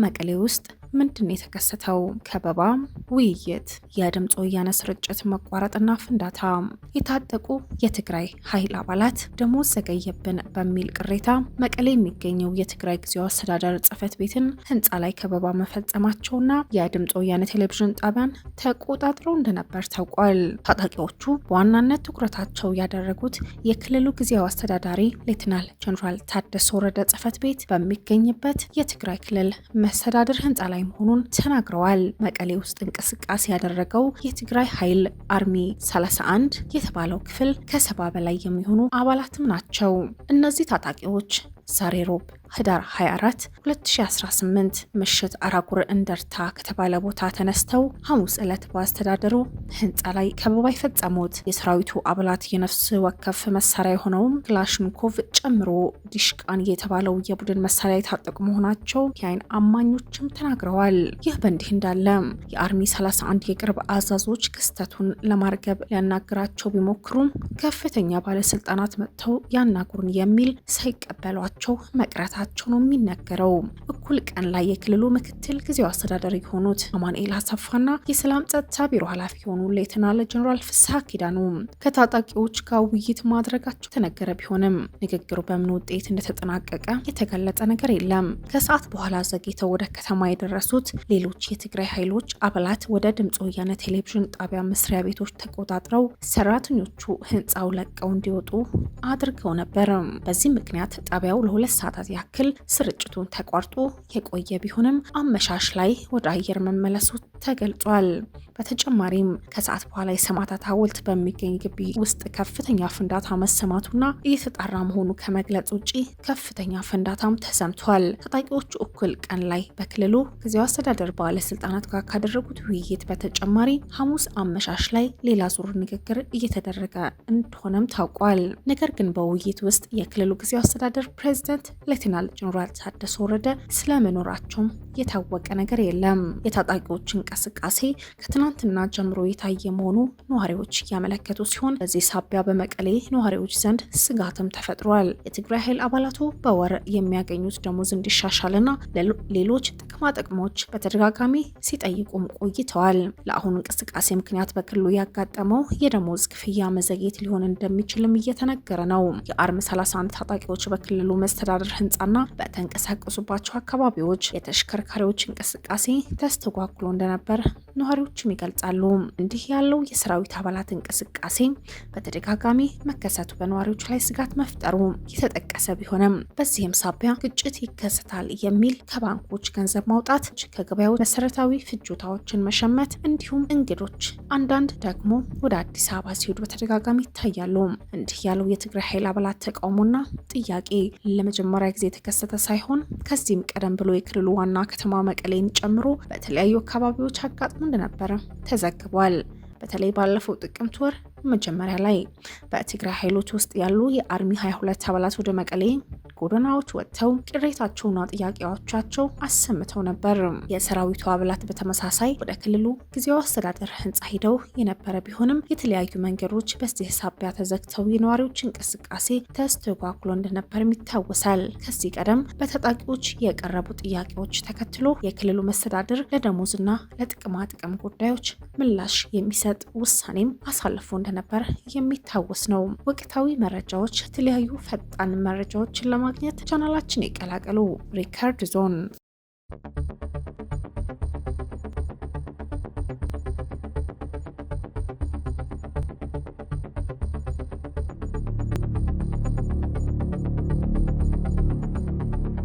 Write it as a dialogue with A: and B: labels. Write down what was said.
A: መቀሌ ውስጥ ምንድን የተከሰተው? ከበባ፣ ውይይት፣ የድምፅ ወያነ ስርጭት መቋረጥና ፍንዳታ። የታጠቁ የትግራይ ኃይል አባላት ደሞዝ ዘገየብን በሚል ቅሬታ መቀሌ የሚገኘው የትግራይ ጊዜያዊ አስተዳደር ጽሕፈት ቤትን ህንፃ ላይ ከበባ መፈጸማቸውና የድምፅ ወያነ ቴሌቪዥን ጣቢያን ተቆጣጥረው እንደነበር ታውቋል። ታጣቂዎቹ በዋናነት ትኩረታቸው ያደረጉት የክልሉ ጊዜያዊ አስተዳዳሪ ሌተናል ጀኔራል ታደሰ ወረደ ጽሕፈት ቤት በሚገኝበት የትግራይ ክልል መስተዳድር ህንፃ ላይ መሆኑን ተናግረዋል። መቀሌ ውስጥ እንቅስቃሴ ያደረገው የትግራይ ኃይል አርሚ 31 የተባለው ክፍል ከ70 በላይ የሚሆኑ አባላትም ናቸው። እነዚህ ታጣቂዎች ዛሬ ሮብ ህዳር 24 2018 ምሽት አራጉር እንደርታ ከተባለ ቦታ ተነስተው ሐሙስ ዕለት በአስተዳደሩ ህንፃ ላይ ከበባ የፈጸሙት የሰራዊቱ አባላት የነፍስ ወከፍ መሳሪያ የሆነውም ክላሽንኮቭ ጨምሮ ዲሽቃን የተባለው የቡድን መሳሪያ የታጠቁ መሆናቸው የአይን አማኞችም ተናግረዋል። ይህ በእንዲህ እንዳለ የአርሚ 31 የቅርብ አዛዦች ክስተቱን ለማርገብ ሊያናግራቸው ቢሞክሩም ከፍተኛ ባለስልጣናት መጥተው ያናግሩን የሚል ሳይቀበሏቸው መቅረታቸው ነው የሚነገረው። እኩል ቀን ላይ የክልሉ ምክትል ጊዜያዊ አስተዳዳሪ የሆኑት አማኑኤል አሰፋና የሰላም ጸጥታ ቢሮ ኃላፊ የሆኑ ሌተናል ጀኔራል ፍስሐ ኪዳኑ ከታጣቂዎች ጋር ውይይት ማድረጋቸው ተነገረ ቢሆንም ንግግሩ በምን ውጤት እንደተጠናቀቀ የተገለጸ ነገር የለም። ከሰዓት በኋላ ዘግይተው ወደ ከተማ የደረሱት ሌሎች የትግራይ ኃይሎች አባላት ወደ ድምፅ ወያነ ቴሌቪዥን ጣቢያ መስሪያ ቤቶች ተቆጣጥረው ሰራተኞቹ ህንፃው ለቀው እንዲወጡ አድርገው ነበር። በዚህ ምክንያት ጣቢያው ለ2 ሰዓታት ያክል ስርጭቱን ተቋርጦ የቆየ ቢሆንም አመሻሽ ላይ ወደ አየር መመለሱ ተገልጿል። በተጨማሪም ከሰዓት በኋላ የሰማዕታት ሐውልት በሚገኝ ግቢ ውስጥ ከፍተኛ ፍንዳታ መሰማቱና እየተጣራ መሆኑ ከመግለጽ ውጪ ከፍተኛ ፍንዳታም ተሰምቷል። ታጣቂዎቹ እኩል ቀን ላይ በክልሉ ጊዜያዊ አስተዳደር ባለስልጣናት ጋር ካደረጉት ውይይት በተጨማሪ ሐሙስ አመሻሽ ላይ ሌላ ዙር ንግግር እየተደረገ እንደሆነም ታውቋል። ነገር ግን በውይይት ውስጥ የክልሉ ጊዜያዊ አስተዳደር ፕሬዝዳንት ሌተናል ጀኔራል ታደሰ ወረደ ስለመኖራቸውም የታወቀ ነገር የለም። የታጣቂዎች እንቅስቃሴ ከትናንትና ጀምሮ የታየ መሆኑ ነዋሪዎች እያመለከቱ ሲሆን በዚህ ሳቢያ በመቀሌ ነዋሪዎች ዘንድ ስጋትም ተፈጥሯል። የትግራይ ኃይል አባላቱ በወር የሚያገኙት ደሞዝ እንዲሻሻልና ሌሎች ጥቅማ ጥቅሞች በተደጋጋሚ ሲጠይቁም ቆይተዋል። ለአሁኑ እንቅስቃሴ ምክንያት በክልሉ ያጋጠመው የደሞዝ ክፍያ መዘግየት ሊሆን እንደሚችልም እየተነገረ ነው። የአርሚ 31 ታጣቂዎች በክልሉ መስተዳድር ህንፃና በተንቀሳቀሱባቸው አካባቢዎች የተሽከርካሪዎች እንቅስቃሴ ተስተጓጉሎ እንደነበር ነዋሪዎችም ይገልጻሉ። እንዲህ ያለው የሰራዊት አባላት እንቅስቃሴ በተደጋጋሚ መከሰቱ በነዋሪዎች ላይ ስጋት መፍጠሩ የተጠቀሰ ቢሆንም በዚህም ሳቢያ ግጭት ይከሰታል የሚል ከባንኮች ገንዘብ ማውጣት፣ ከገበያው መሰረታዊ ፍጆታዎችን መሸመት እንዲሁም እንግዶች አንዳንድ ደግሞ ወደ አዲስ አበባ ሲሄዱ በተደጋጋሚ ይታያሉ። እንዲህ ያለው የትግራይ ኃይል አባላት ተቃውሞና ጥያቄ ለመጀመሪያ ጊዜ የተከሰተ ሳይሆን ከዚህም ቀደም ብሎ የክልሉ ዋና ከተማ መቀሌን ጨምሮ በተለያዩ አካባቢዎች አጋጥሞ እንደነበረ ተዘግቧል። በተለይ ባለፈው ጥቅምት ወር መጀመሪያ ላይ በትግራይ ኃይሎች ውስጥ ያሉ የአርሚ 22 አባላት ወደ መቀሌ ጎዳናዎች ወጥተው ቅሬታቸውና ጥያቄዎቻቸው አሰምተው ነበር። የሰራዊቱ አባላት በተመሳሳይ ወደ ክልሉ ጊዜያዊ አስተዳደር ህንፃ ሄደው የነበረ ቢሆንም የተለያዩ መንገዶች በዚህ ሳቢያ ተዘግተው የነዋሪዎች እንቅስቃሴ ተስተጓጉሎ እንደነበርም ይታወሳል። ከዚህ ቀደም በታጣቂዎች የቀረቡ ጥያቄዎች ተከትሎ የክልሉ መስተዳድር ለደሞዝና ለጥቅማ ጥቅም ጉዳዮች ምላሽ የሚሰጥ ውሳኔም አሳልፎ እንደነበር የሚታወስ ነው። ወቅታዊ መረጃዎች፣ የተለያዩ ፈጣን መረጃዎችን ለማግኘት ቻናላችን ይቀላቀሉ። ሪከርድ ዞን